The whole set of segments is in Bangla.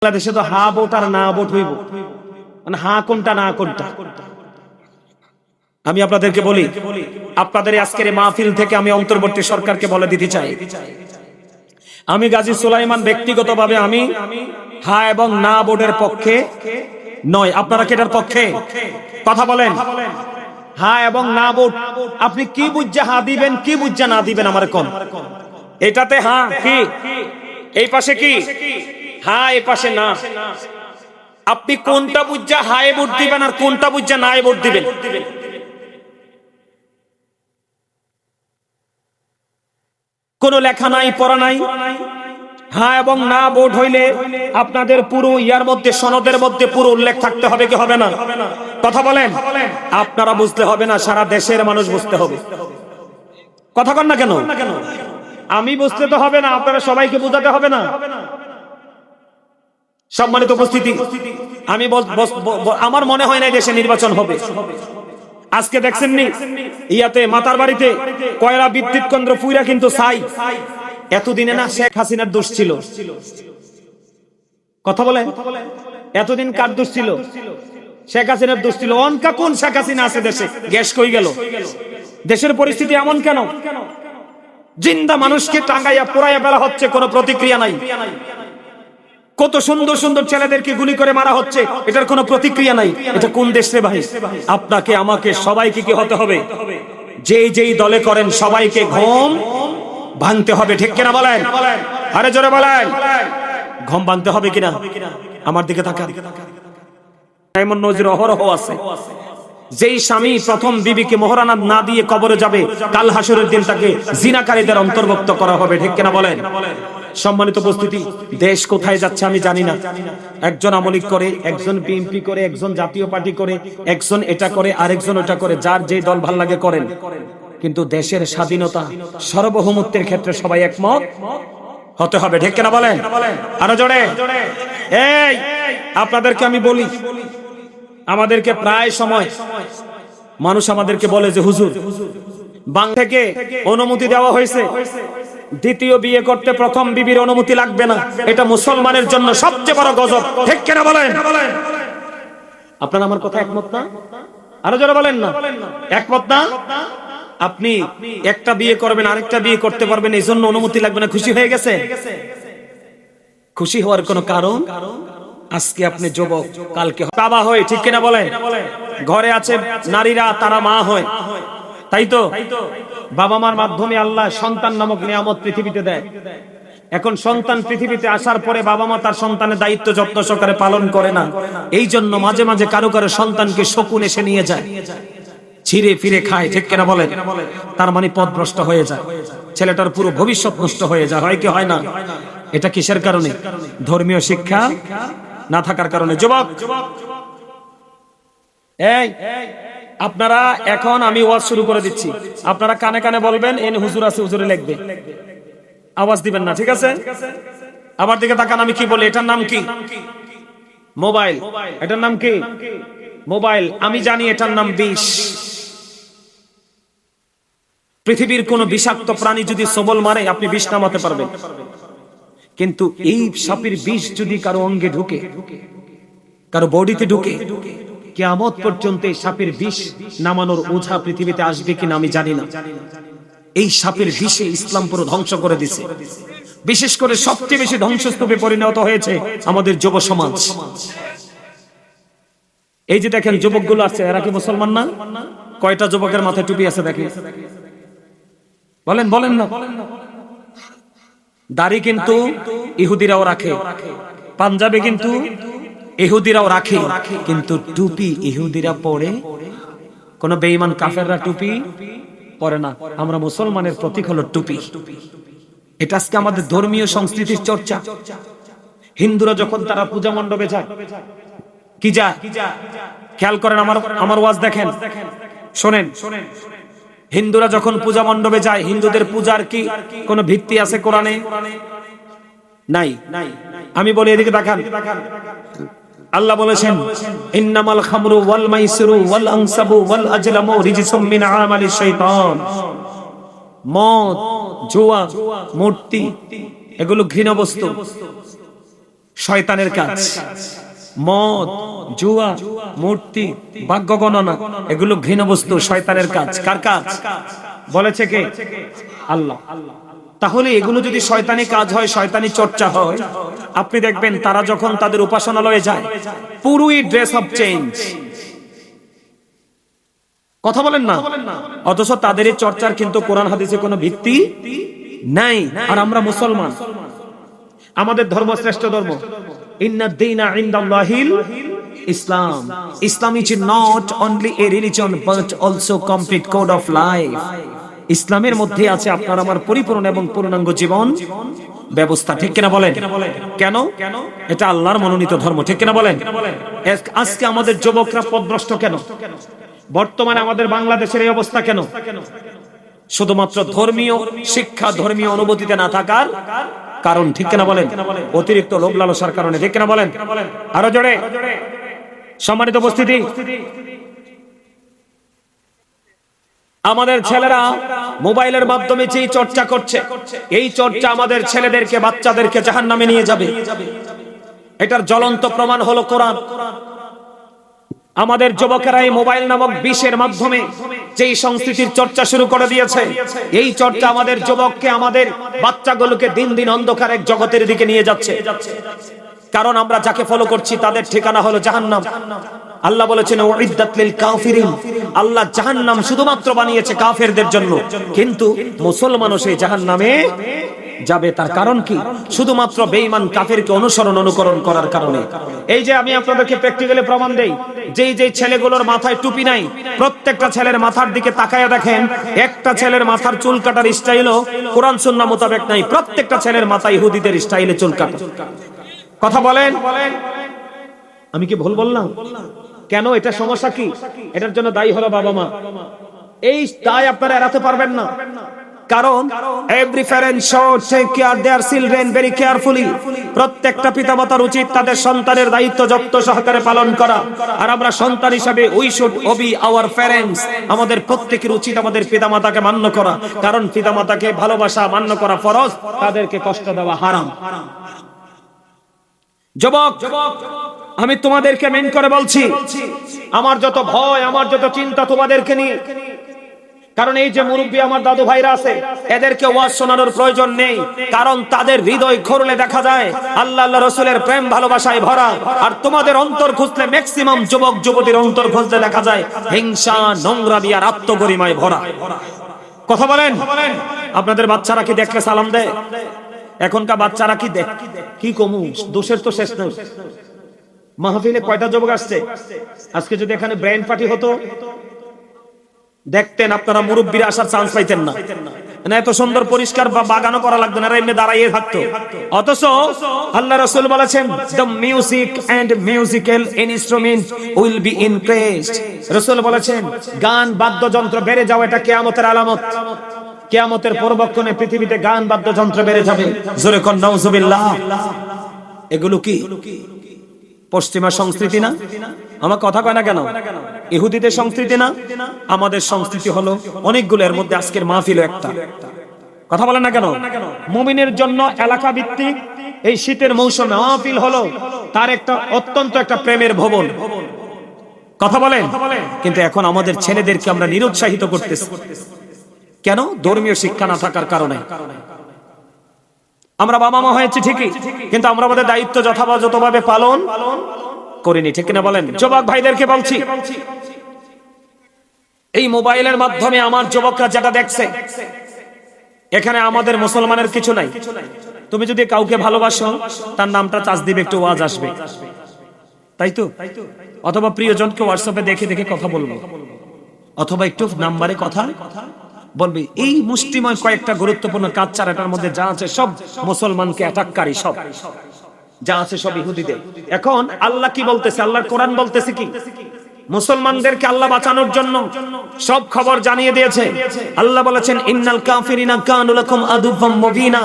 বাংলাদেশে তো হা ভোট আর না ভোট হইব, মানে হা কোনটা না কোনটা। আমি আপনাদেরকে বলি, আপনাদের আজকের এই মাহফিল থেকে আমি অন্তর্বর্তী সরকারকে বলে দিতে চাই, আমি গাজী সুলাইমান ব্যক্তিগতভাবে আমি হা এবং না ভোটের পক্ষে নয়। আপনারা কি এটার পক্ষে? কথা বলেন। হা এবং না ভোট আপনি কি বুঝা হা দিবেন, কি বুঝা না দিবেন আমার কোন? এটাতে হা কি, এই পাশে কি হা, এই পাশে না। আপনি কোনটা বুঝা হায় ভোট দিবেন আর কোনটা বুঝা নাই ভোট দিবেন? কোন লেখা নাই, পড়া নাই। হ্যাঁ এবং না ভোট হইলে আপনাদের পুরো ইয়ার মধ্যে, সনদের মধ্যে পুরো উল্লেখ থাকতে হবে কি হবে না? কথা বলেন। আপনারা বুঝতে হবে না, সারা দেশের মানুষ বুঝতে হবে। কথা কন না কেন? আমি বুঝতে তো হবে না, আপনারা সবাইকে বোঝাতে হবে না? সম্মানিত উপস্থিতি, আমি আমার মনে হয় না দেশে নির্বাচন হবে। আজকে দেখছেন নি ইয়াতে মাতার বাড়িতে কয়লা বিদ্যুৎ কেন্দ্র পুইরা কিন্তু চাই। এতদিনে না শেখ হাসিনার দোষ ছিল? কথা বলে, এতদিন কার দোষ ছিল? শেখ হাসিনার দোষ ছিল। অনকা কোন শেখ হাসিনা আছে দেশে? গ্যাস কই গেল? দেশের পরিস্থিতি এমন কেন? জিন্দা মানুষকে টাঙ্গাইয়া পোড়াইয়া ফেলা হচ্ছে, কোনো প্রতিক্রিয়া নাই। কত সুন্দর সুন্দর ছেলেদেরকে গুলি করে মারা হচ্ছে, এটার কোনো প্রতিক্রিয়া নাই। এটা কোন দেশ রে ভাই? আপনাকে আমাকে সবাইকে কি হতে হবে? যেই দলে করেন সবাইকে ঘুম ভাঙতে হবে, ঠিক কিনা বলেন? আরে জোরে বলেন, ঘুম ভাঙতে হবে কিনা? আমার দিকে তাকান। এমন নজির অহরহ আছে। যেই স্বামী প্রথম বিবিকে মোহরানা না দিয়ে কবরে যাবে, কাল হাসরের দিন তাকে জিনাকারীদের অন্তর্ভুক্ত করা হবে, ঠিক কিনা বলেন? সম্মানিত উপস্থিতি, দেশ কোথায় যাচ্ছে আমি জানি না। একজন আওয়ামী লীগ করে, একজন বিএনপি করে, একজন জাতীয় পার্টি করে, একজন এটা করে, আরেকজন ওটা করে, যার যে দল ভাল লাগে করেন। কিন্তু দেশের স্বাধীনতা, সার্বভৌমত্বের ক্ষেত্রে সবাই একমত হতে হবে, ঠিক কিনা বলেন? আরো জোরে। এই আপনাদেরকে আমি বলি, আমাদেরকে প্রায় সময় মানুষ আমাদেরকে বলে যে হুজুর, বাংলা থেকে অনুমতি দেওয়া হয়েছে, দ্বিতীয় বিয়ে করতে প্রথম বিবির অনুমতি লাগবে না। এটা মুসলমানের জন্য সবচেয়ে বড় গজব, ঠিক কিনা বলেন? আপনারা আমার কথা একমত না? আরো যারা বলেন না একমত না? আপনি একটা বিয়ে করবেন, আরেকটা বিয়ে করতে পারবেন, এই জন্য অনুমতি লাগবে না। খুশি হয়ে গেছে? খুশি হওয়ার কোনো কারণ? আজকে আপনি যুবক, কালকে বাবা হয়, ঠিক কিনা বলেন? ঘরে আছে নারীরা, তারা মা হয়, তাই তো? বাবা মার মাধ্যমে আল্লাহ সন্তান নামক নিয়ামত পৃথিবীতে দেয়। এখন সন্তান পৃথিবীতে আসার পরে বাবা মা তার সন্তানের দায়িত্ব যত্ন সহকারে পালন করে না। এই জন্য মাঝে মাঝে কারো কারো সন্তানকে শকুন এসে নিয়ে যায়, ছিঁড়ে ফিরে খায়, ঠিক কিনা বলেন? তার মানে পথভ্রষ্ট হয়ে যায়, ছেলেটার পুরো ভবিষ্যৎ নষ্ট হয়ে যায়। হয় কি হয় না? এটা কিসের কারণে? ধর্মীয় শিক্ষা না থাকার কারণে। যুবক, এই আপনারা এখন আমি ওয়াজ শুরু করে দিচ্ছি, আপনারা কানে কানে বলবেন, এন হুজুর আছে, হুজুরে লিখবে, আওয়াজ দিবেন না, ঠিক আছে? আমার দিকে তাকান, আমি কি বলি? এটার নাম কি? মোবাইল। এটার নাম কি? মোবাইল। আমি জানি এটার নাম বিষ। পৃথিবীর কোন বিষাক্ত প্রাণী যদি সবল মারে, আপনি বিষ নামাতে পারবেন, কিন্তু এই সাপের বিষ যদি কারো অঙ্গে ঢুকে, কারো বডিতে ঢুকে, কিয়ামত পর্যন্ত এই সাপের বিষ নামানোর ওঝা পৃথিবীতে আসবে কিনা আমি জানি না। এই সাপের বিষে ইসলাম পুরো ধ্বংস করে দিছে। বিশেষ করে সবচেয়ে বেশি ধ্বংসস্তূপে পরিণত হয়েছে আমাদের যুব সমাজ। এই যে দেখেন যুবকগুলো আছে, এরা কি মুসলমান না? কয়টা যুবকের মাথায় টুপি আছে দেখেন? বলেন বলেন না? দাড়ি কিন্তু ইহুদিরাও রাখে, পাঞ্জাবে কিন্তু ইহুদিরাও রাখে, কিন্তু টুপি ইহুদিরা পরে, কোন বেঈমান কাফেররা টুপি পরে না। আমরা মুসলমানের প্রতীক হলো টুপি। এটা আজকে আমাদের ধর্মীয় সংস্কৃতির চর্চা। হিন্দুরা যখন তারা পূজা মণ্ডপে যায়, কি যায়? খেয়াল করেন, আমার ওয়াজ দেখেন, শোনেন। হিন্দুরা যখন পূজা মণ্ডপে যায়, হিন্দুদের পূজার কি কোনো ভিত্তি আছে কোরআনে? নাই। আমি বলি, এদিকে দেখান। আল্লাহ বলেছেন, ইন্নামাল খামরু ওয়াল মাইসিরু ওয়াল আনসাবু ওয়াল আজলামু রিজসুম মিন আমালিশ শাইতান। মদ, জুয়া, মূর্তি, এগুলো ঘৃণ্য বস্তু। শয়তানের কাজ। মদ, জুয়া, মূর্তি, ভাগ্য গণনা এগুলো ঘৃণ্য বস্তু, শয়তানের কাজ। কার কাজ বলেছে কে? আল্লাহ। তাহলে এগুলো যদি শয়তানি কাজ হয়, শয়তানি চর্চা হয়, আপনি দেখবেন তারা যখন তাদের উপাসনালয়ে যায় পুরোই ড্রেস অফ চেঞ্জ। কথা বলেন না? অথচ তাদের এই চর্চার কিন্তু কোরআন হাদিসে কোনো ভিত্তি নাই। আর আমরা মুসলমান, আমাদের ধর্ম শ্রেষ্ঠ ধর্ম। ইন্নাদ দীনা ইনদাল্লাহিল ইসলাম। Islam is not only a religion but also complete code of life. ইসলামের মধ্যে আছে আপনার আমার পরিপূর্ণ এবং পূর্ণাঙ্গ জীবন ব্যবস্থা। ঠিক কিনা বলেন? কেন? এটা আল্লাহর মনোনীত ধর্ম। ঠিক কিনা বলেন? আজকে আমাদের যুবকরা পথভ্রষ্ট কেন? বর্তমানে আমাদের বাংলাদেশের এই অবস্থা কেন? শুধুমাত্র ধর্মীয় শিক্ষা, ধর্মীয় অনুভূতিতে না থাকার কারণ। ঠিক কিনা বলেন? অতিরিক্ত লোভ লালসার কারণে। ঠিক কিনা বলেন? আরো জোরে। সম্মানিত উপস্থিতি, আমাদের ছেলেরা মোবাইলের মাধ্যমে যেই চর্চা করছে, এই চর্চা আমাদের ছেলেদেরকে, বাচ্চাদেরকে জাহান্নামে নিয়ে যাবে। এটার জ্বলন্ত প্রমাণ হলো কোরআন। আমাদের যুবকেরা এই মোবাইল নামক বিষের মাধ্যমে যেই সংস্কৃতির চর্চা শুরু করে দিয়েছে, এই চর্চা আমাদের যুবককে, আমাদের বাচ্চাগুলোকে দিন দিন অন্ধকার এক জগতের দিকে নিয়ে যাচ্ছে। কারণ আমরা যাকে ফলো করছি তাদের ঠিকানা হলো জাহান্নাম। আল্লাহ বলেছেন উইদ্দাত লিল কাফিরিন। আল্লাহ জাহান্নাম শুধুমাত্র বানিয়েছে কাফেরদের জন্য, কিন্তু মুসলমানও সেই জাহান্নামে যাবে। তার কারণ কি? শুধুমাত্র বেঈমান কাফেরকে অনুকরণ করার কারণে। এই যে আমি আপনাদেরকে প্র্যাকটিক্যালি প্রমাণ দেই, যেই ছেলেগুলোর মাথায় টুপি নাই, প্রত্যেকটা ছেলের মাথার দিকে তাকায়া দেখেন, একটা ছেলের মাথার চুল কাটার স্টাইলও কোরআন সুন্নাহ মোতাবেক নাই। প্রত্যেকটা ছেলের মাথায় ইহুদিদের স্টাইলে চুল কাটা। কথা বলেন, আমি কি ভুল বললাম? কেন? এটা সমস্যা কি? এটার জন্য দায়ী হলো বাবা মা। এই দায় আপনারা এড়াতে পারবেন না। কারণ every parent should take care their children very carefully। প্রত্যেকটা পিতামাতার উচিত তাদের সন্তানের দায়িত্ব যত্ন সহকারে পালন করা। আর আমরা সন্তান হিসেবে we should obey our parents। আমাদের প্রত্যেকের উচিত আমাদের পিতামাতাকে মান্য করা, কারণ পিতামাতাকে ভালোবাসা, মান্য করা ফরজ, তাদেরকে কষ্ট দেওয়া হারাম। যুবক, আমি তোমাদেরকে মেন করে বলছি, আমার যত ভয়, আমার যত চিন্তা তোমাদেরকে নিয়ে। কারণ এই যে মুরব্বী আমার দাদু ভাইরা আছে, এদেরকে ওয়াজ শোনানোর প্রয়োজন নেই, কারণ তাদের হৃদয় খুঁড়লে দেখা যায় আল্লাহ আল্লাহ রাসূলের প্রেম ভালোবাসায় ভরা। আর তোমাদের অন্তর খুঁজলে, ম্যাক্সিমাম যুবক যুবতীর অন্তর খুঁজলে দেখা যায় হিংসা, নোংরামি আর আত্মগরিমায় ভরা। কথা বলেন? আপনাদের বাচ্চারা কি দেখলে সালাম দেয়? এখনকার বাচ্চারা কি দেখ, কি কমু, দোষের তো শেষ নেই। মাহফিলে কয়টা যুবক আসছে? আজকে যদি এখানে ব্রেইন পার্টি হতো, দেখতেন আপনারা মুরব্বীরা আসার চান্স পাইতেন না। এত সুন্দর পরিষ্কার বাগানও করা লাগতো না, এমনি দাঁড়াইয়ে থাকতো। অথচ আল্লাহ রাসূল বলেছেন the music and musical instrument will be increased। রাসূল বলেছেন গান বাদ্যযন্ত্র বেড়ে যাওয়া এটা কিয়ামতের আলামত। কিয়ামতের পূর্বক্ষণে পৃথিবীতে গান বাদ্যযন্ত্র বেড়ে যাবে। জোরে কোন নাউজুবিল্লাহ। এগুলো কি পশ্চিমা সংস্কৃতি না? আমার কথা কয় না কেন? ইহুদিদের সংস্কৃতি না? আমাদের সংস্কৃতি হলো অনেকগুলো, এর মধ্যে আজকের মাহফিল একটা। কথা বলেন না কেন? মুমিনের জন্য এলাকা ভিত্তিক এই শীতের মৌসুমে মাহফিল হলো তার একটা অত্যন্ত একটা প্রেমের ভবন। কথা বলেন? কিন্তু এখন আমাদের ছেলেদেরকে আমরা নিরুৎসাহিত করতেছি। কেন? ধর্মীয় শিক্ষা না থাকার কারণে। আমরা বাবা মা হয়েছি ঠিকই, কিন্তু আমরা আমাদের দায়িত্ব যথাযথভাবে পালন করিনি। ঠিক কিনা বলেন? যুবক ভাইদেরকে বলছি, এই মোবাইলের মাধ্যমে আমার যুবকরা যেটা দেখছে, এখানে আমাদের মুসলমানের কিছু নাই। তুমি যদি কাউকে ভালোবাসো, তার নামটা চার্জ দিবে, একটু ওয়াজ আসবে, তাই তো? অথবা প্রিয়জনকে হোয়াটসঅ্যাপে দেখে দেখে কথা বলবো, অথবা একটু নাম্বারে কথা বলবি। এই মুষ্টিময় কয়েকটা গুরুত্বপূর্ণ কাজ ছাড়া এটার মধ্যে যা আছে সব মুসলমানকে অ্যাটাককারী, সব যা আছে সব ইহুদিদের। এখন আল্লাহ কি বলতেছে? আল্লাহর কোরআন বলতেছে কি? মুসলমানদেরকে আল্লাহ বাঁচানোর জন্য সব খবর জানিয়ে দিয়েছে। আল্লাহ বলেছেন ইন্নাল কাফিরিনা কানু লাকুম আদুওয়াম মুবিনা।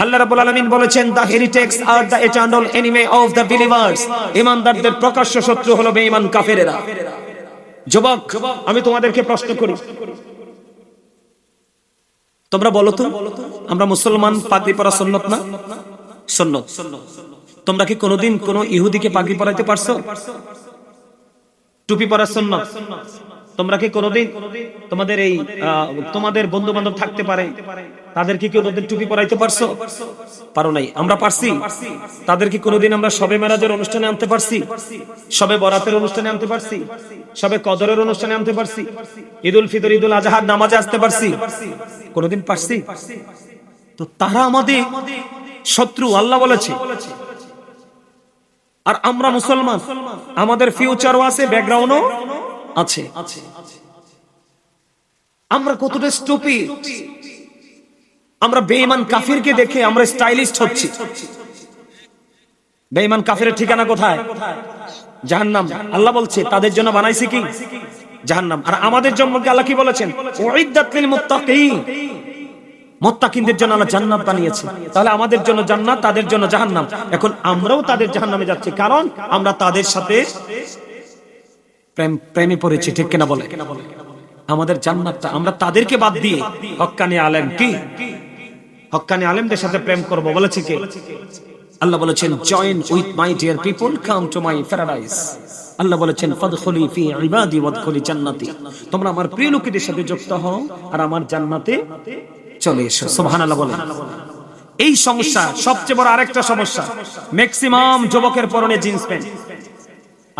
আল্লাহ রাব্বুল আলামিন বলেছেন the heretics are the eternal enemy of the believers. ঈমানদারদের প্রকাশ্য শত্রু হলো বেঈমান কাফেরেরা। যুবক, আমি তোমাদেরকে প্রশ্ন করি, তোমরা বলো তো, আমরা মুসলমান পাগড়ি পরা সুন্নত না? সুন্নত। তোমরা কি কোনোদিন কোন ইহুদিকে পাগড়ি পরাইতে পারছো? টুপি পরার সুন্নাত। তোমরা কি কোনোদিন তোমাদের এই তোমাদের বন্ধু বান্ধব থাকতে পারে, তাদেরকে কি কোনোদিন টুপি পরাইতে পারছো? পারো নাই। আমরা পারছি? তাদেরকে কোনোদিন আমরা শবে মেরাজের অনুষ্ঠানে আনতে পারছি? শবে বরাতের অনুষ্ঠানে আনতে পারছি? শবে কদরের অনুষ্ঠানে আনতে পারছি? ঈদুল ফিতর, ঈদুল আজহার নামাজে আসতে পারছি? কোনোদিন পারছি? তো তারা আমাদের শত্রু, আল্লাহ বলেছে। আর আমরা মুসলমান, আমাদের ফিউচারও আছে, ব্যাকগ্রাউন্ডও আছে। আমরা কতটা স্টুপিড! আমরা বেঈমান কাফিরকে দেখে আমরা স্টাইলিস্ট হচ্ছি। বেঈমান কাফিরের ঠিকানা কোথায়? জাহান্নাম। আল্লাহ বলছে তাদের জন্য বানাইছি কি? জাহান্নাম। আর আমাদের জন্য আল্লাহ কি বলেছেন? উইদ্দাত লিল মুত্তাকিন, মুত্তাকিনদের জন্য আল্লাহ জান্নাত বানিয়েছে। তাহলে আমাদের জন্য জান্নাত, তাদের জন্য জাহান্নাম। এখন আমরাও তাদের জাহান্নামে যাচ্ছি, কারণ আমরা তাদের সাথে প্রেমে পড়েছি। ঠিক কিনা বলে? আমাদের জান্নাতটা আমরা তাদেরকে বাদ দিয়ে হক্কানি আলেম, কি হক্কানি আলেমদের সাথে প্রেম করব বলেছে কে? আল্লাহ বলেছেন join with my dear people, come to my paradise. আল্লাহ বলেছেন ফাদখুলি ফি ইবাদি ওয়াদখুলি জান্নাতি, তোমরা আমার প্রিয় লোকেদের সাথে যুক্ত হও আর আমার জান্নাতে চলে এসো। সুবহানাল্লাহ বলেন। এই সমস্যা সবচেয়ে বড় আরেকটা সমস্যা, ম্যাক্সিমাম যুবকের পরনে জিন্স প্যান্ট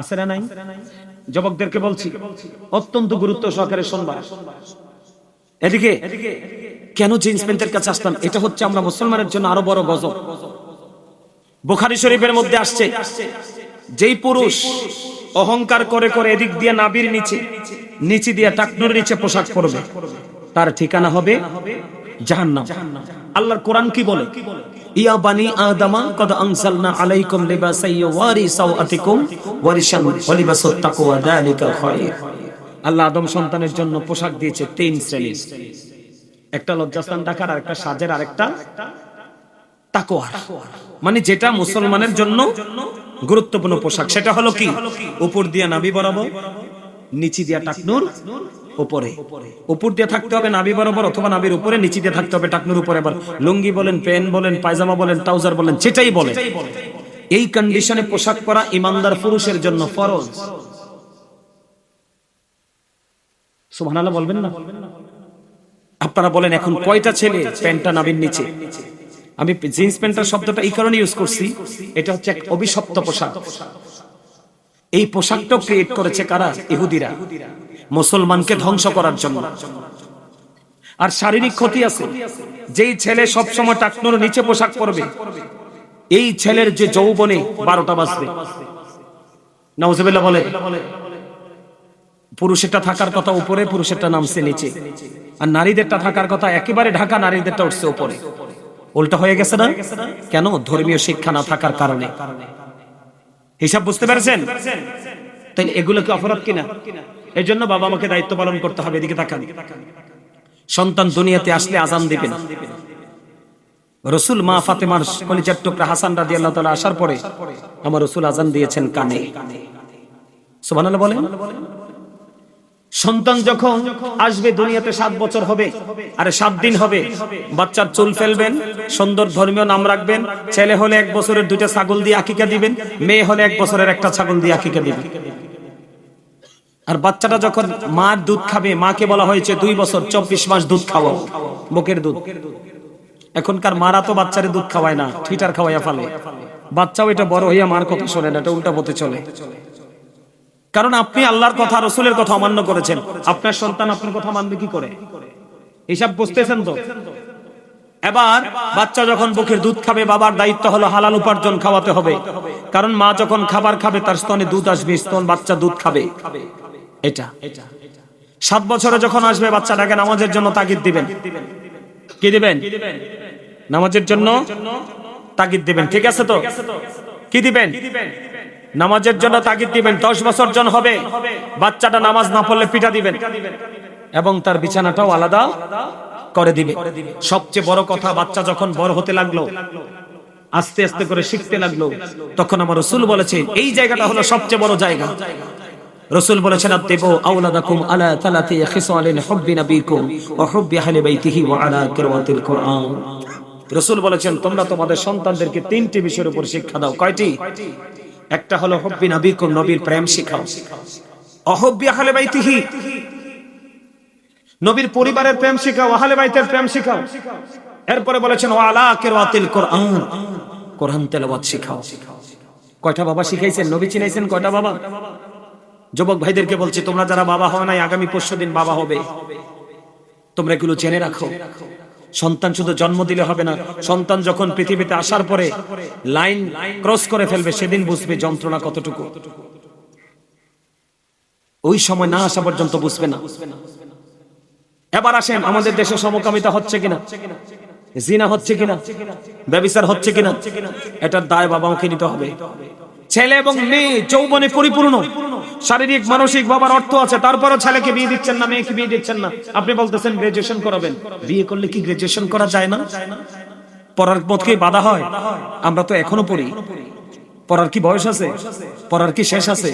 আছে না নাই? যুবকদেরকে বলছি অত্যন্ত গুরুত্ব সহকারে শুনবা। এদিকে কেন জিন্স প্যান্টের কাছে আসলাম? এটা হচ্ছে আমরা মুসলমানের জন্য আরো বড় গজব। বুখারী শরীফের মধ্যে আসছে, যেই পুরুষ অহংকার করে করে এদিক দিয়ে নাভির নিচে দিয়ে টাকনুর নিচে পোশাক পরবে, তার ঠিকানা হবে জাহান্নাম। আল্লাহর কোরআন কি বলে? ইয়া বানি আদমা কদ আনজালনা আলাইকুম লিবাসান ইউওয়ারি সাওআতিকুম ওয়ারিশান ওয়া লিবাসুত তাকওয়া যালিকা খায়র। আল্লাহ আদম সন্তানের জন্য পোশাক দিয়েছে তিন শ্রেণীর, একটা লজ্জাস্থান ঢাকার, আরেকটা সাজের, আরেকটা তাকওয়ার। মানে যেটা মুসলমানের জন্য গুরুত্বপূর্ণ পোশাক, সেটা হলো কি? উপর দিয়া নাভি বরাবর, নিচে দিয়া টাকনুর উপরে। উপর দিয়ে থাকতে হবে নাভি বরাবর, অথবা নাভির উপরে, নিচে দিয়ে থাকতে হবে টাকনুর উপরে। আবার লুঙ্গি বলেন, প্যান্ট বলেন, পায়জামা বলেন, ট্রাউজার বলেন, যেটাই বলেন, এই কন্ডিশনে পোশাক পরা ইমানদার পুরুষের জন্য ফরজ। সুবহানাল্লাহ বলবেন না? আপনারা বলেন এখন কয়টা ছেলে প্যান্টটা নাভির নিচে? আমি জিন্স প্যান্টের শব্দটা এই কারণে ইউজ করছি, এটা হচ্ছে এক অভিশপ্ত পোশাক। এই পোশাকটা ক্রিয়েট করেছে কারা? ইহুদিরা, মুসলমানকে ধ্বংস করার জন্য। আর শারীরিক ক্ষতি আছে। যেই ছেলে সব সময় টাকনুর নিচে পোশাক পরবে, এই ছেলের যে যৌবনে 12টা বাজবে। নাউজুবিল্লাহ বলে। পুরুষেরটা থাকার কথা উপরে, পুরুষেরটা নামছে নিচে। আর নারীদেরটা থাকার কথা একেবারে ঢাকা, নারীদেরটা উঠছে উপরে। উল্টা হয়ে গেছে না? কেন? ধর্মীয় শিক্ষা না থাকার কারণে। হিসাব বুঝতে পেরেছেন? তাহলে এগুলো কি অপরাধ কিনা? এই জন্য বাবা মাকে দায়িত্ব পালন করতে হবে। এদিকে তাকান, সন্তান দুনিয়াতে আসলে আজান দিবেন। রাসূল মা ফাতেমার কলিজার টুকরা হাসান রাদিয়াল্লাহু তাআলা আসার পরে আমার রাসূল আজান দিয়েছেন কানে। সুবহানাল্লাহ বলেন। সন্তান যখন আসবে দুনিয়াতে 7 বছর হবে, আরে 7 দিন হবে, বাচ্চার চুল ফেলবেন, সুন্দর ধর্মীয় নাম রাখবেন। ছেলে হলে 1 বছরের 2টা ছাগল দিয়ে আকিকা দিবেন, মেয়ে হলে 1 বছরের একটা ছাগল দিয়ে আকিকা দিবেন। আর বাচ্চাটা যখন মার দুধ খাবে, মাকে বলা হয়েছে 2 বছর 24 মাস দুধ খাওয়াও, বুকের দুধ। এখনকার মারা তো বাচ্চারে দুধ খাওয়ায় না, ফিটার খাওয়াইয়া ফেলে। বাচ্চাও এটা বড় হইয়া মার কথা শোনে না, এটা উল্টা পথে চলে। কারণ আপনি আল্লাহর কথা, রাসূলের কথা অমান্য করেছেন। আপনার সন্তান আপনার কথা মানবে কি করে? হিসাব বুঝতেছেন তো? এবার বাচ্চা যখন বুকের দুধ খাবে, বাবার দায়িত্ব হলো হালাল উপার্জন খাওয়াতে হবে। কারণ মা যখন খাবার খাবে তার স্তনে দুধ আসবে, স্তন বাচ্চা দুধ খাবে। এটা 7 বছরে যখন আসবে, বাচ্চাটাকে নামাজের জন্য তাগিদ দিবেন। কি দিবেন? নামাজের জন্য তাগিদ দিবেন। ঠিক আছে তো? কি দিবেন? নামাজের জন্য তাগিদ দিবেন। 10 বছর জন হবে, বাচ্চাটা নামাজ না পড়লে পিটা দিবেন এবং তার বিছানাটাও আলাদা করে দিবে। সবচেয়ে বড় কথা, বাচ্চা যখন বড় হতে লাগলো, আস্তে আস্তে করে শিখতে লাগলো, তখন আমার রাসূল বলেছেন এই জায়গাটা হলো সবচেয়ে বড় জায়গা। রাসূল বলেছেন আতিবু আওলাদাকুম আলা তালাতি খিসালিন হুব্বি নবিকুম ওয়া হুব্বি আহলি বাইতিহি ওয়া আলা কিরাতিল কুরআন। রাসূল বলেছেন তোমরা তোমাদের সন্তানদেরকে তিনটি বিষয়ের উপর শিক্ষা দাও। কয়টি? একটা হলো হুব্বি নবীকুম, নবীর প্রেম শিখাও। অহুব্বি আহলে বাইতিহি, নবীর পরিবারের প্রেম শিখাও, আহলে বাইতের প্রেম শিখাও। এরপরে বলেছেন ওয়ালা কিরাতিল কোরআন, কোরআন তেলাওয়াত শিখাও। কয়টা বাবা শিখাইছেন? নবী চিনাইছেন কয়টা বাবা? যুবক ভাইদেরকে বলছি, তোমরা যারা বাবা হও নাই, আগামী পরশুদিন বাবা হবে, তোমরা এগুলো জেনে রাখো। সন্তান শুধু জন্ম দিলে হবে না, সন্তান যখন পৃথিবীতে আসার পরে লাইন ক্রস করে ফেলবে, সেদিন বুঝবে যন্ত্রণা কতটুকু। ওই সময় না আসা পর্যন্ত বুঝবে না। এবার আসেন, আমাদের দেশে সমকামিতা হচ্ছে কিনা, জিনা হচ্ছে কিনা, ব্যভিচার হচ্ছে কিনা, এটার দায় বাবা মাকে নিতে হবে। ছেলে এবং মেয়ে যৌবনে পরিপূর্ণ, শারীরিক মানসিক বাবার অর্থ আছে, তারপরও ছেলেকে বিয়ে দিচ্ছেন না, মেয়েকে বিয়ে দিচ্ছেন না। আপনি বলতেছেন গ্রাজুয়েশন করাবেন। বিয়ে করলে কি গ্রাজুয়েশন করা যায় না? পড়ার পথকে বাধা হয়? আমরা তো এখনো পড়ি। পড়ার কি বয়স আছে? পড়ার কি শেষ আছে?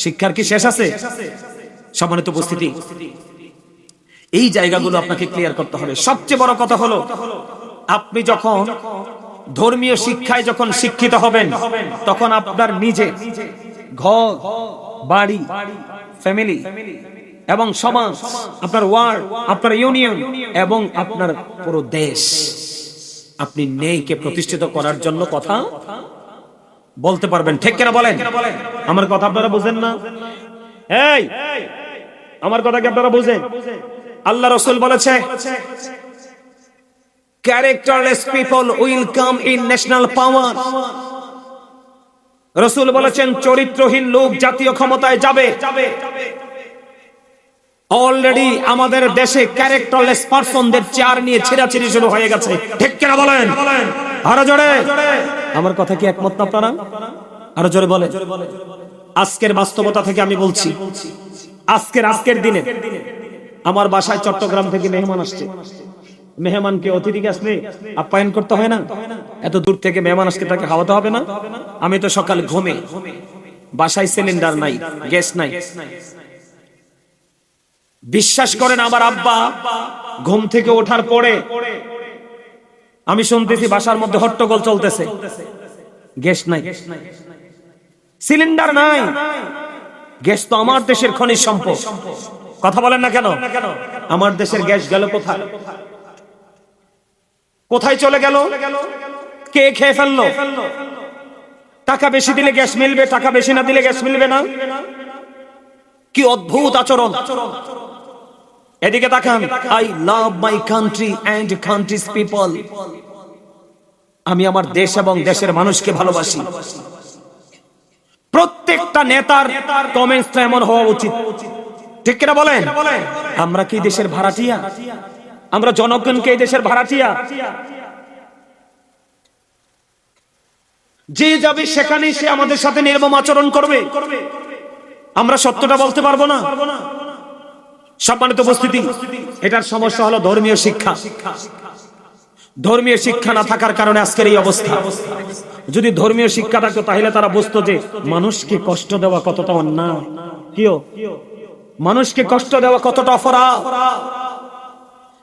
শিক্ষার কি শেষ আছে? সম্মানিত উপস্থিতি, এই জায়গাগুলো আপনাকে ক্লিয়ার করতে হবে। সবচেয়ে বড় কথা হলো, আপনি যখন ধর্মীয় শিক্ষায় যখন শিক্ষিত হবেন, তখন আপনার নিজে ঘর, বাড়ি, ফ্যামিলি এবং সমাজ, আপনার ওয়ার্ড, আপনার ইউনিয়ন এবং আপনার পুরো দেশ, আপনি ন্যায়কে প্রতিষ্ঠিত করার জন্য কথা বলতে পারবেন। ঠিক কিনা বলেন? আমার কথা আপনারা বুঝেন না? এই, আমার কথা কি আপনারা বুঝেন? আল্লাহ রাসূল বলেছে, characterless people will come in national power. রাসূল বলেছেন চরিত্রহীন লোক জাতীয় ক্ষমতায় যাবে। অলরেডি আমাদের দেশে ক্যারেক্টারলেস পারসনদের চেয়ার নিয়ে ছেঁড়াছিড়ি শুরু হয়ে গেছে। ঠিক কিনা বলেন? আরো জোরে। আমার কথা কি একমত না আপনারা? আরো জোরে বলেন। আজকের বাস্তবতা থেকে আমি বলছি, আজকের দিনে আমার বাসায় চট্টগ্রাম থেকে মেহমান আসছে। মেহমানকে, অতিথিকে আসলে আপ্যায়ন করতে হয় না? এত দূর থেকে মেহমান আসলে তাকে খাওয়াতে হবে না? আমি তো সকাল ঘুমে, বাসায় সিলিন্ডার নাই, গ্যাস নাই। বিশ্বাস করেন, আমার আব্বা ঘুম থেকে ওঠার পরে আমি শুনতেছি বাসার মধ্যে হট্টগোল চলতেছে। গ্যাস নাই, সিলিন্ডার নাই। গ্যাস তো আমার দেশের খনিজ সম্পদ। কথা বলেন না কেন? আমার দেশের গ্যাস গেল কোথায়? কোথায় চলে গেল? কে খেয়ে ফেললো? টাকা বেশি দিলে গ্যাস মিলবে, টাকা বেশি না দিলে গ্যাস মিলবে না। কি অদ্ভুত আচরণ! এদিকে তাকান। I love my country and country's people. আমি আমার দেশ এবং দেশের মানুষকে ভালোবাসি। প্রত্যেকটা নেতার কমেন্টসটা এমন হওয়া উচিত। ঠিক কিনা বলেন? আমরা কি দেশের ভাড়াটিয়া? আমরা জনগণকে এই দেশের ভাড়াটিয়া? যে যাবে সেখানে সে আমাদের সাথে নির্মম আচরণ করবে, আমরা সত্যটা বলতে পারবো না। সম্মানিত উপস্থিতি, এটার সমস্যা হলো ধর্মীয় শিক্ষা। ধর্মীয় শিক্ষা না থাকার কারণে আজকের এই অবস্থা। যদি ধর্মীয় শিক্ষা থাকতো তাহলে তারা বুঝতো যে মানুষকে কষ্ট দেওয়া কতটা অন্যায়, কিও মানুষকে কষ্ট দেওয়া কতটা অপরাধ।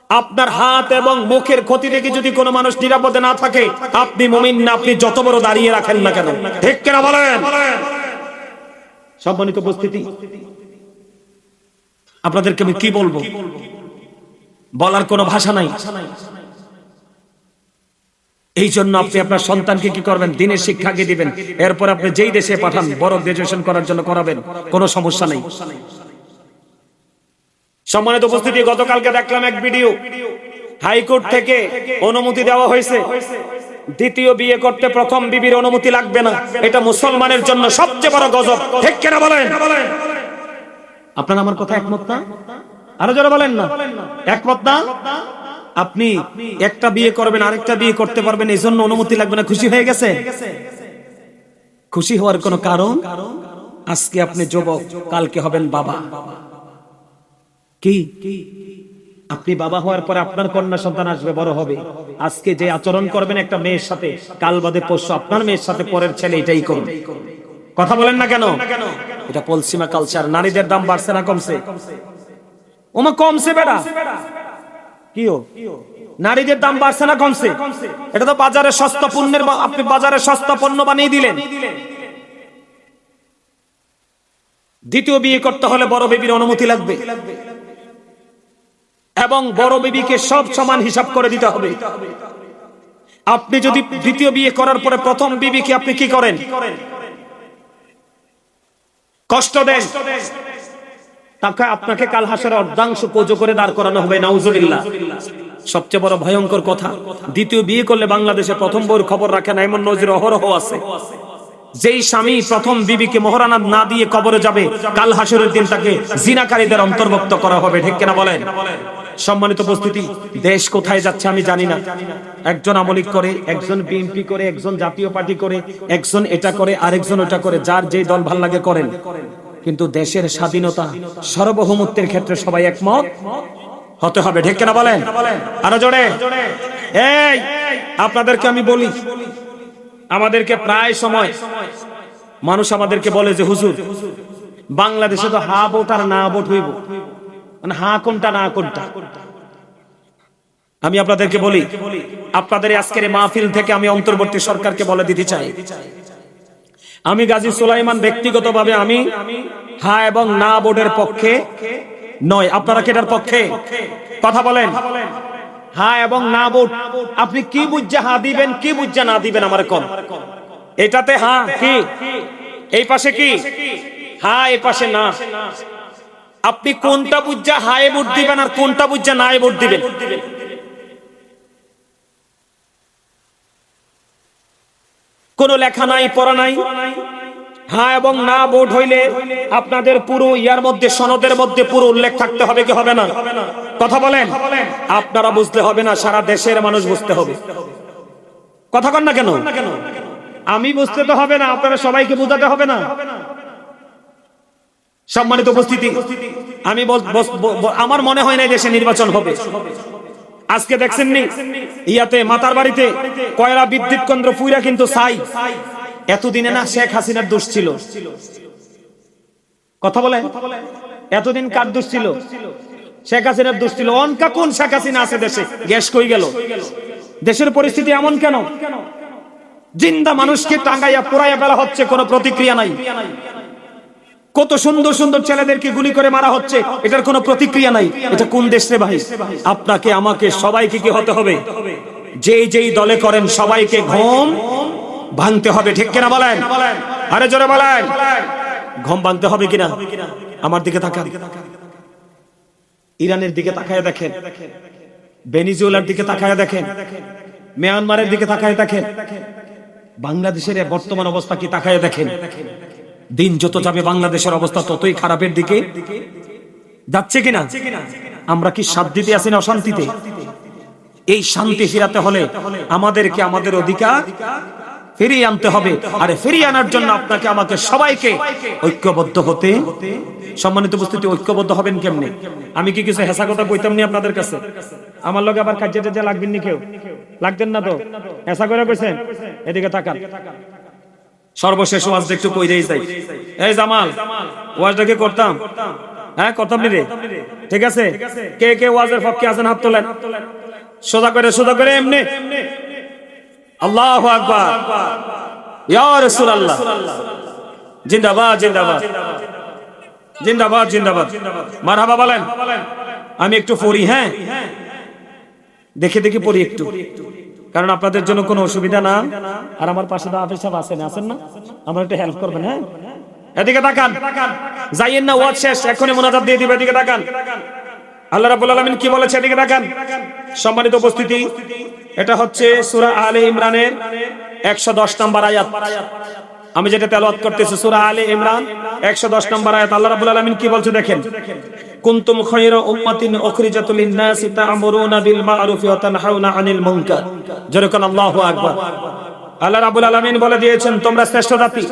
আপনার হাত এবং মুখের ক্ষতি থেকে যদি কোনো মানুষ নিরাপদে না থাকে, আপনি মুমিন না, আপনি যত বড় দাঁড়িয়ে রাখেন না কেন। ঠিক কিনা বলেন? সম্মানিত উপস্থিতি, আপনাদেরকে আমি কি বলবো, বলার কোনো ভাষা নাই। এই জন্য আপনি আপনার সন্তানকে কি করবেন? দিনের শিক্ষাকে দিবেন। এরপর আপনি যেই দেশে পাঠান, বড় গ্রাজুয়েশন করার জন্য করাবেন, কোনো সমস্যা নেই। সম্মানিত উপস্থিতি, গতকালকে দেখলাম এক ভিডিও, হাইকোর্ট থেকে অনুমতি দেওয়া হয়েছে, দ্বিতীয় বিয়ে করতে প্রথম বিবির অনুমতি লাগবে না। এটা মুসলমানের জন্য সবচেয়ে বড় গজব। ঠিক কিনা বলেন? আপনারা আমার কথা একমত না? আরো যারা বলেন না একমত না? আপনি একটা বিয়ে করবেন, আরেকটা বিয়ে করতে পারবেন, এই জন্য অনুমতি লাগবে না। খুশি হয়ে গেছে? খুশি হওয়ার কোনো কারণ? আজকে আপনি যুবক, কালকে হবেন বাবা। কি আপনি বাবা হওয়ার পরে আপনার কন্যা সন্তান আসবে, বড় হবে। আজকে যে আচরণ করবেন একটা মেয়ের সাথে, কাল বাদে পরশু আপনার মেয়ের সাথে পরের ছেলে এটাই করবে। কথা বলেন না কেন? এটা পশ্চিমা কালচার। নারীদের দাম বাড়ছে না কমছে? ওমা কমছে বেড়া। কিও নারীদের দাম বাড়ছে না কমছে? এটা তো বাজারে সস্তা পণ্যের, আপনি বাজারে সস্তা পণ্য বানিয়ে দিলেন। দ্বিতীয় বিয়ে করতে হলে বড় বেবির অনুমতি লাগবে এবং বড় বেবিকে সব সমান হিসাব করে দিতে হবে। আপনি যদি দ্বিতীয় বিয়ে করার পরে প্রথম বিবিকে আপনি কি করেন? কষ্ট দেন, তাকে আপনাকে কাল হাসরে অর্ধাংশ কোজো করে দাঁড় করানো হবে, নাউজুবিল্লাহ। সবচেয়ে বড় ভয়ঙ্কর কথা, দ্বিতীয় বিয়ে করলে বাংলাদেশে প্রথম বউর খবর রাখে না, এমন নজির অহরহ আছে। যেই স্বামী প্রথম বিবিকে মোহরানা না দিয়ে কবরে যাবে, কাল হাসরের দিন তাকে জিনাকারীদের অন্তর্ভুক্ত করা হবে, ঠিক কিনা বলেন? সম্মানিত উপস্থিতি, দেশ কোথায় যাচ্ছে আমি জানি না। একজন আমলিক করে, একজন বিএনপি করে, একজন জাতীয় পার্টি করে, একজন এটা করে, আরেকজন ওটা করে, যার যেই দল ভাল লাগে করেন। কিন্তু দেশের স্বাধীনতা সার্বভৌমত্বের ক্ষেত্রে সবাই একমত হতে হবে, ঠিক কিনা বলেন? আরো জোরে। এই আপনাদেরকে আমি বলি, আমাদেরকে প্রায় সময় মানুষ আমাদেরকে বলে যে হুজুর, বাংলাদেশে তো হা ভোট আর না ভোট হইব, মানে হা কোনটা না কোনটা। আমি আপনাদেরকে বলি, আপনাদের আজকের মাহফিল থেকে আমি অন্তর্বর্তী সরকারকে বলে দিতে চাই, আমি গাজী সুলাইমান ব্যক্তিগতভাবে আমি হা এবং না ভোটের পক্ষে নয়। আপনারা কি এটার পক্ষে? কথা বলেন। হা এবং না ভোট, আপনি কি বুঝা হা দিবেন, কি বুঝা না দিবেন আমার কোন? এটাতে হা কি, এই পাশে কি হা, এই পাশে না। আপনি কোনটা বুঝা হায়ে ভোট দিবেন আর কোনটা বুঝা না ভোট দিবেন? কোন লেখা নাই, পড়া নাই। হ্যাঁ এবং না ভোট হইলে আপনাদের পুরো ইয়ার মধ্যে, সনদের মধ্যে পুরো উল্লেখ থাকতে হবে কি হবে না? কথা বলেন। আপনারা বুঝতে হবে না, সারা দেশের মানুষ বুঝতে হবে। কথা কন না কেন? আমি বুঝতে তো হবে না, আপনারা সবাইকে বোঝাতে হবে না? সম্মানিত উপস্থিতি, আমি আমার মনে হয় না দেশে নির্বাচন হবে। আজকে দেখছেন নি ইয়াতে মাতার বাড়িতে কয়লা বিদ্যুৎ কেন্দ্র পুইরা কিন্তু চাই। এতদিনে না শেখ হাসিনার দোষ ছিল? কথা বলে, এতদিন কার দোষ ছিল? শেখ হাসিনার দোষ ছিল। অনকা কোন শেখ হাসিনা আছে দেশে? গ্যাস কই গেল? দেশের পরিস্থিতি এমন কেন? জিন্দা মানুষকে টাঙ্গাইয়া পোড়াইয়া ফেলা হচ্ছে, কোনো প্রতিক্রিয়া নাই। কত সুন্দর সুন্দর ছেলেদেরকে গুলি করে মারা হচ্ছে, এটার কোনো প্রতিক্রিয়া নাই। এটা কোন দেশ রে ভাই? আপনাকে আমাকে সবাইকে কি হতে হবে? যেই যেই দলে করেন সবাইকে ঘুম ভাঙতে হবে, ঠিক কিনা বলেন? আরে জোরে বলেন, ঘুম ভাঙতে হবে কিনা? আমার দিকে তাকান, ইরানের দিকে তাকায় দেখেন, ভেনিজুয়েলার দিকে তাকায় দেখেন, মিয়ানমারের দিকে তাকায় দেখেন, বাংলাদেশের বর্তমান অবস্থা কি তাকায় দেখেন। দিন যত যাবে বাংলাদেশের অবস্থা ততই খারাপের দিকে যাচ্ছে কিনা? আমরা কি শান্তিতে আছি না অশান্তিতে? এই শান্তি ফিরাতে হলে আমাদেরকে আমাদের অধিকার ফিরিয়ে আনতে হবে। আরে ফিরিয়ে আনার জন্য আপনাকে আমাকে সবাইকে ঐক্যবদ্ধ হতে। সম্মানিত উপস্থিতি, ঐক্যবদ্ধ হবেন কেমনে? আমি কি কিছু হেসা কথা কইতাম নি আপনাদের কাছে? আমার লগে আবার কাজে টাজে লাগবেন নি? কেউ লাগতেন না তো? হেসা করে কইছেন? এদিকে তাকান। সর্বশেষ ওয়াজটা একটু কইরেই যাই। এই জামাল, ওয়াজটা কি করতাম? হ্যাঁ করতাম নি রে? ঠিক আছে, কে কে ওয়াজের পক্ষে আছেন হাত তোলেন। সোজা করে, সোজা করে, এমনি। আল্লাহু আকবার, ইয়া রাসূলুল্লাহ, জিন্দাবাদ জিন্দাবাদ জিন্দাবাদ জিন্দাবাদ, মারহাবা বলেন। আমি একটু পড়ি, হ্যাঁ দেখে দেখে পড়ি একটু, কারণ আপনাদের জন্য কোনো অসুবিধা না। আর আমার পাশে তো হাফেজ সাহেব আছেন, আছেন না? আমার একটু হেল্প করবেন, হ্যাঁ? এদিকে তাকান, যাইয়েন না, ওয়াজ শেষ, এখনই মুনাজাত দিয়ে দিবে। এদিকে তাকান, আল্লাহ রাব্বুল আলামিন কি বলেছে? এদিকে তাকান। সম্মানিত উপস্থিতি, এটা হচ্ছে সূরা আলে ইমরানের 110 নম্বর আয়াত। আমি যেটা তেলাওয়াত করতেছি সূরা আলে ইমরান 110 নম্বর আয়াত। আল্লাহ রাব্বুল আলামিন কি বলছে দেখেন, কুনতুম খায়রা উম্মাতিন উখরিজাত লিন-নাসি তা'মুরুনা বিল মা'রুফি ওয়া তানহাউনা আনিল মুনকার। যেরকম আল্লাহু আকবার। আল্লাহ রাব্বুল আলামিন বলে দিয়েছেন, তোমরা শ্রেষ্ঠ জাতি,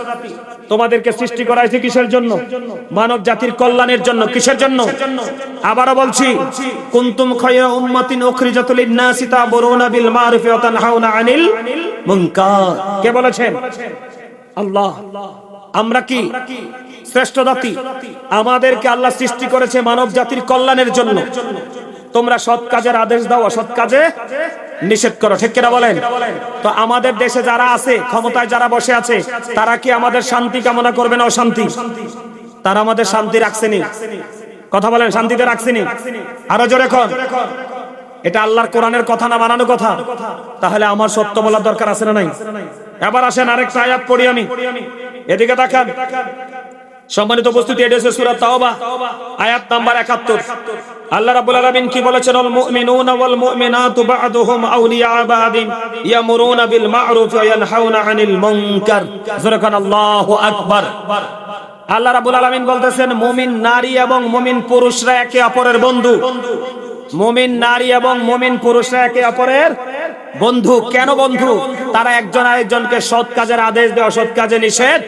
তোমাদেরকে সৃষ্টি করা হয়েছে কিসের জন্য? মানব জাতির কল্যাণের জন্য। কিসের জন্য? আবারো বলছি, কুনতুম খায়রা উম্মাতিন উখরিজাত লিন-নাসি তা'মুরুনা বিল মা'রুফি ওয়া তানহাউনা আনিল মুনকার। কে বলেছেন? আল্লাহ। আমরা কি শ্রেষ্ঠ জাতি? আমাদেরকে আল্লাহ সৃষ্টি করেছে মানব জাতির কল্যাণের জন্য। তোমরা সৎ কাজের আদেশ দাও, অসৎ কাজে নিষেধ করো। ঠিক কিনা বলেন? তো আমাদের দেশে যারা আছে, ক্ষমতায় যারা বসে আছে, তারা কি আমাদের শান্তি কামনা করবে না অশান্তি? তারা আমাদের শান্তি রাখছেনি? কথা বলেন, শান্তিতে রাখছেনি? আরো জোরে কর। এটা আল্লাহর কোরআনের কথা না বানানো কথা? তাহলে আমার সত্য বলার দরকার আছে না নাই? এবার আসেন আরেকটা আয়াত পড়ি আমি, এদিকে তাকান। সম্মানিত উপস্থিতি, এটা হচ্ছে সূরা তাওবা আয়াত নাম্বার 71। আল্লাহ রাব্বুল আলামিন কি বলেছেন? আল মুমিনুনা ওয়াল মুমিনাতু বা'দুহুম আউলিয়া বা'দিন ইয়ামুরুনা বিল মা'রুফ ওয়া ইয়ানহাউনা আনিল মুনকার। যখন আল্লাহু আকবার। আল্লাহ রাব্বুল আলামিন বলতেছেন মুমিন নারী এবং মুমিন পুরুষরা একে অপরের বন্ধু। মুমিন নারী এবং মুমিন পুরুষরা একে অপরের বন্ধু। কেন বন্ধু? তারা একজন আরেকজনকে সৎ কাজের আদেশ দেয়, অসৎ কাজে নিষেধ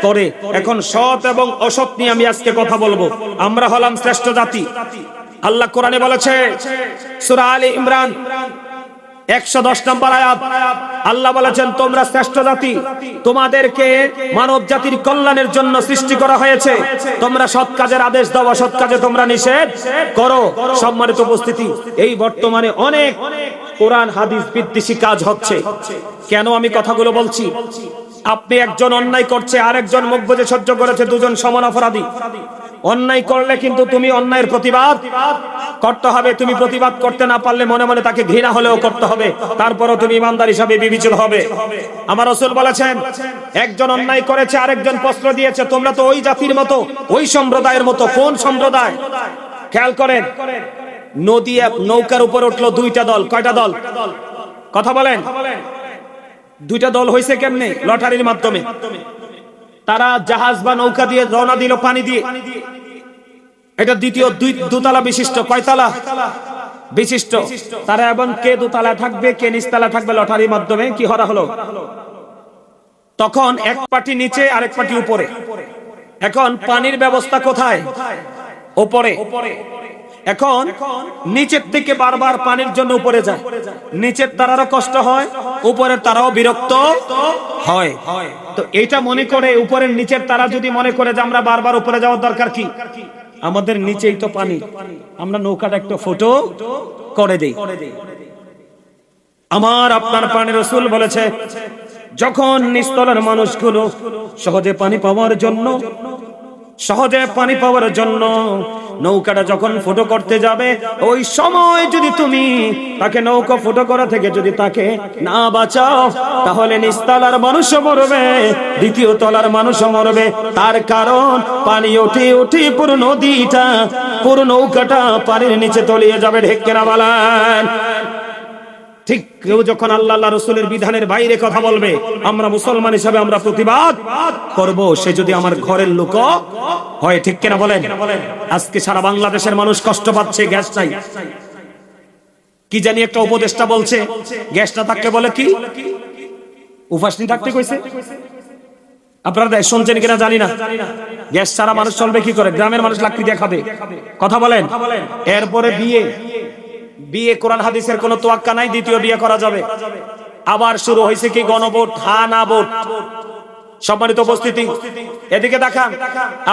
করে। এখন সৎ এবং অসৎ নিয়ে আমি আজকে কথা বলবো। আমরা হলাম শ্রেষ্ঠ জাতি। আল্লাহ কোরআনে বলেছে, সূরা আলী ইমরান 110 নম্বর আয়াত, আল্লাহ বলেছেন তোমরা শ্রেষ্ঠ জাতি, তোমাদেরকে মানব জাতির কল্যাণের জন্য সৃষ্টি করা হয়েছে, তোমরা সৎ কাজের আদেশ দাও, অসৎ কাজে তোমরা নিষেধ করো। সম্মানিত উপস্থিতি, এই বর্তমানে অনেক কোরআন হাদিস বিদ্বেষী কাজ হচ্ছে। কেন আমি কথাগুলো বলছি? আপনি একজন অন্যায় করছে, আরেকজন মুখ বুজে সহ্য করেছে, দুজন সমান অপরাধী। অন্যায় করলে কিন্তু তুমি অন্যায়ের প্রতিবাদ করতে হবে। তুমি প্রতিবাদ করতে না পারলে মনে মনে তাকে ঘৃণা হলেও করতে হবে, তারপরও তুমি ইমানদার হিসাবে বিবেচিত হবে। আমার রাসূল বলেছেন, একজন অন্যায় করেছে, আরেকজন প্রশ্ন দিয়েছে, তোমরা তো ওই জাতির মতো, ওই সম্প্রদায়ের মতো। কোন সম্প্রদায়? খেয়াল করেন, নদী নৌকার উপর উঠলো দুইটা দল। কয়টা দল? কথা বলেন। দুইটা দল হয়েছে কেমনে? লটারির মাধ্যমে। তারা জাহাজ বা নৌকা দিয়ে রওনা দিল পানি দিয়ে। এটা দ্বিতীয় দোতলা বিশিষ্ট। কয়তলা বিশিষ্ট? তারা এবং কে দোতলা থাকবে, কে নিচতলা থাকবে, লটারির মাধ্যমে কি করা হলো। তখন এক পাটি নিচে, আরেক পাটি উপরে। এখন পানির ব্যবস্থা কোথায়? উপরে। এখন নিচের থেকে বারবার পানির জন্য উপরে যায়। নিচের তারারও কষ্ট হয়, উপরের তারাও বিরক্ত হয়। তো এইটা মনে করে, উপরের নিচের তারা যদি মনে করে যে আমরা বারবার উপরে যাওয়ার দরকার কি, আমাদের নিচেই তো পানি, আমরা নৌকাটা একটু ফুটো করে দেই। আমার আপনার প্রাণের রাসূল বলেছে, যখন নিচতলার মানুষগুলো সহজে পানি পাওয়ার জন্য নৌকাটা যখন ফুটো করতে যাবে, ওই সময় যদি তুমি তাকে নৌকা ফুটো করা থেকে যদি তাকে না বাঁচাও, তাহলে নিচতলার মানুষও মরবে, দ্বিতীয় তলার মানুষও মরবে। তার কারণ পানি উঠে উঠে পুরো নদীটা, পুরো নৌকাটা পানির নিচে তলিয়ে যাবে। ঠিক কিনা বলেন? ঠিক কেউ যখন আল্লাহ রাসূলের বিধানের বাইরে কথা বলবে, আমরা মুসলমান হিসাবে আমরা প্রতিবাদ করব, সে যদি আমার ঘরের লোক হয়। ঠিক কিনা বলেন? আজকে সারা বাংলাদেশের মানুষ কষ্ট পাচ্ছে, গ্যাস নাই। কি জানি একটা উপদেষ্টা বলছে, গ্যাস না থাকলে বলে কি উপাসনি থাকতে কইছে। আপনারা শুনছেন কিনা জানি না। গ্যাস ছাড়া মানুষ চলবে কি করে? গ্রামের মানুষ লাকড়ি দিয়ে খাবে। কথা বলেন। এরপরে বিয়ে কোরআন হাদিসের কোনো তোয়াক্কা নাই, দ্বিতীয় বিয়ে করা যাবে। আবার শুরু হয়েছে কি গণভোট, হ্যাঁ না ভোট। সম্মানিত উপস্থিতি, এদিকে দেখান।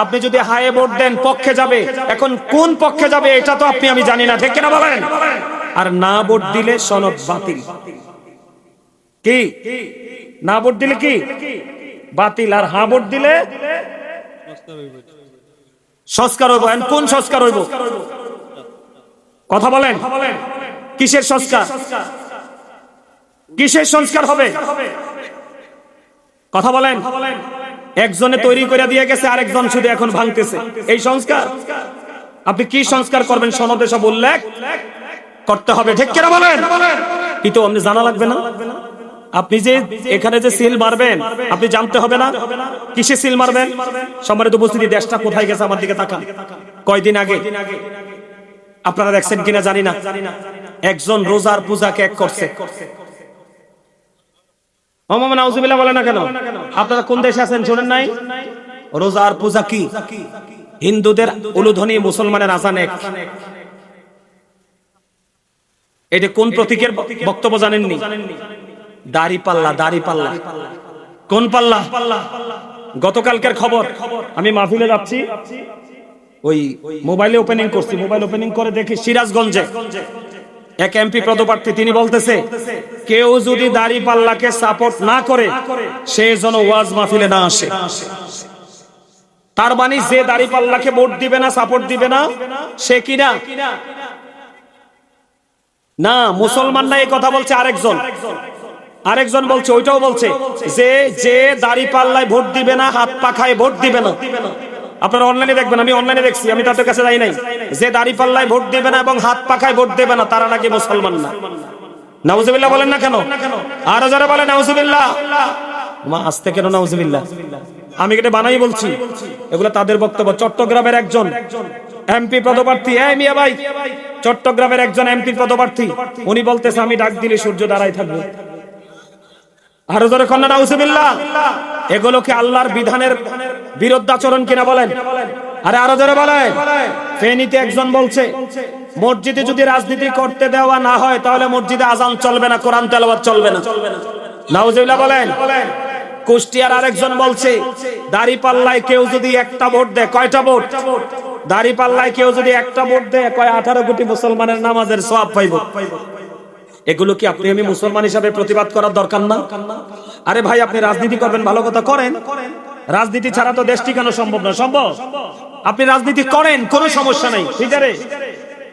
আপনি যদি হায়ে ভোট দেন পক্ষে যাবে, এখন কোন পক্ষে যাবে এটা তো আমি জানি না। ঠিক কিনা বলেন? আর না ভোট দিলে সনদ বাতিল। কি না ভোট দিলে কি বাতিল, আর হ্যাঁ ভোট দিলে সংস্কার হইব। কোন সংস্কার হইব? কথা বলেন। কিসের সংস্কার? কিসের সংস্কার হবে? কথা বলেন। একজনে তৈরি করে দিয়ে গেছে, আরেকজন শুধু এখন ভাঙতেছে। এই সংস্কার? আপনি কি সংস্কার করবেন? সনদে সব উল্লেখ করতে হবে। ঠিক কিনা বলেন? কিন্তু আপনি জানা লাগবে না? আপনি যে এখানে যে সিল মারবেন, আপনি জানতে হবে না কিসে সিল মারবেন? সম্মানিত উপস্থিতি, দেশটা কোথায় গেছে আমার দিকে তাকান। কয়দিন আগে আপনারা দেখছেন কিনা জানি না, একজন রোজার পূজা ত্যাগ করছে। নাউজুবিল্লাহ বলে না কেন? আপনারা কোন দেশে আছেন শুনেন নাই? রোজার পূজা কি? হিন্দুদের উলুধ্বনি, মুসলমানের আযান এক। এটা কোন প্রতীকের বক্তব্য জানেননি? দাড়ি পাল্লা। দাড়ি পাল্লা কোন পাল্লা? গতকালকের খবর, আমি মাহফিলে যাচ্ছি, ওই মোবাইলে ওপেনিং করছি, মোবাইল ওপেনিং করে দেখি সিরাজগঞ্জে এক এমপি পদপ্রার্থী তিনি বলতেছে কেউ যদি দাড়িপাল্লাকে সাপোর্ট না করে সে যেন ওয়াজ মাহফিলে না আসে। তার মানে যে দাড়িপাল্লাকে ভোট দিবে না, সাপোর্ট দিবে না, সে কিনা না মুসলমান না, এই কথা বলছে আরেকজন বলছে, ওইটাও বলছে যে দাড়িপাল্লায় ভোট দিবে না, হাত পাখায় ভোট দিবে না। আপনারা অনলাইনে দেখবেন, আমি অনলাইনে দেখছি, আমি তাদের কাছে যাই নাই। যে দাড়িপাল্লায় ভোট দিবে না এবং হাত পাখায় ভোট দেবে না তারা নাকি মুসলমান না। নাউজুবিল্লাহ বলেন না কেন? আরো যারা বলে নাউজুবিল্লাহ, মা আসতে কেন নাউজুবিল্লাহ? আমি এটা বানাই বলছি, এগুলো তাদের বক্তব্য। চট্টগ্রামের একজন এমপি পদপ্রার্থী, এই মিয়া ভাই, চট্টগ্রামের একজন এমপি পদপ্রার্থী, উনি বলতেছে আমি ডাক দিলে সূর্য দাঁড়ায় থাকবে। আরো জোরে কন্যা নাউজুবিল্লাহ। এগুলো কি আল্লাহর বিধানের বিরুদ্ধাচরণ কিনা বলেন? আরে আরো জোরে বলেন। ফেনীতে একজন বলছে মসজিদে যদি রাজনীতি করতে দেওয়া না হয় তাহলে মসজিদে আজান চলবে না, কোরআন তেলাওয়াত চলবে না। নাউজুবিল্লাহ বলেন। কুষ্টিয়ার আরেকজন বলছে দাড়িপাল্লায় কেউ যদি একটা ভোট দেয়, কয়টা ভোট? দাড়িপাল্লায় কেউ যদি একটা ভোট দেয়, কয় 18 কোটি মুসলমানের নামাজের সওয়াব পাইব। এগুলো কি আপনি আমি মুসলমান হিসাবে প্রতিবাদ করার দরকার না? আরে ভাই, আপনি রাজনীতি করবেন, ভালো কথা করেন, রাজনীতি ছাড়া তো দেশ টিকানো সম্ভব না। সম্ভব? আপনি রাজনীতি করেন, কোনো সমস্যা নাই, ঠিক আছে,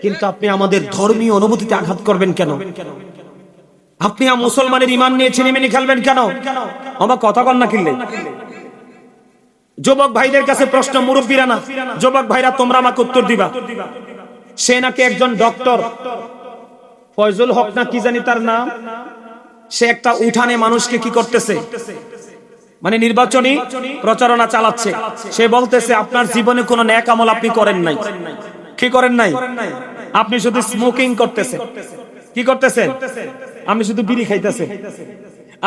কিন্তু আপনি আমাদের ধর্মীয় অনুভূতিতে আঘাত করবেন কেন? আপনি মুসলমানের ঈমান নিয়ে ছিনিমিনি খেলবেন কেন? আমার কথা কন না কিনলে। যুবক ভাইদের কাছে প্রশ্ন, মুরব্বীরা না, যুবক ভাইরা তোমরা আমাকে উত্তর দিবা। সে নাকি একজন ডক্টর, ফয়জুল হক না কি জানি তার নাম, সে একটা উঠানে মানুষকে কি করতেছে, মানে নির্বাচনী প্রচারণা চালাচ্ছে। সে বলতেছে আপনার জীবনে কোনো নেক আমল আপনি করেন নাই। কি করেন নাই? আপনি শুধু স্মোকিং করতেছেন। কি করতেছেন? আপনি শুধু বিড়ি খাইতেছেন।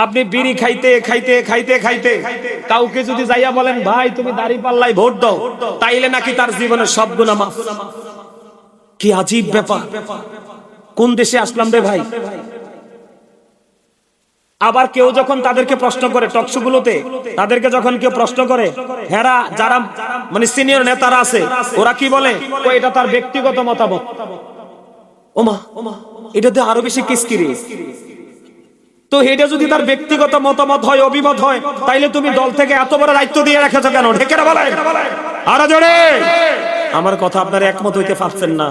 আপনি বিড়ি খাইতে খাইতে খাইতে খাইতে কাউকে যদি যাইয়া বলেন ভাই তুমি দাড়িপাল্লায় ভোট দাও, তাইলে নাকি তার জীবনের সব গুনাহ মাফ। কি আজীব ব্যাপার! কোন দেশে আসলাম রে ভাই? আবার কেউ যখন তাদেরকে প্রশ্ন করে টকশোগুলোতে, তাদেরকে যখন কেউ প্রশ্ন করে, হেরা যারা মানে সিনিয়র নেতারা আছে, ওরা কি বলে, এটা তার ব্যক্তিগত মতামত। ওমা, এটাতে আরো বেশি কিসকিরি। তো এটা যদি তার ব্যক্তিগত মতামত হয়, অভিমত হয়, তাইলে তুমি দল থেকে এত বড় দায়িত্ব দিয়ে রেখেছো কেন? ঢেকে বলে আরো জোরে। আমার কথা আপনারা একমত হইতে পারছেন না।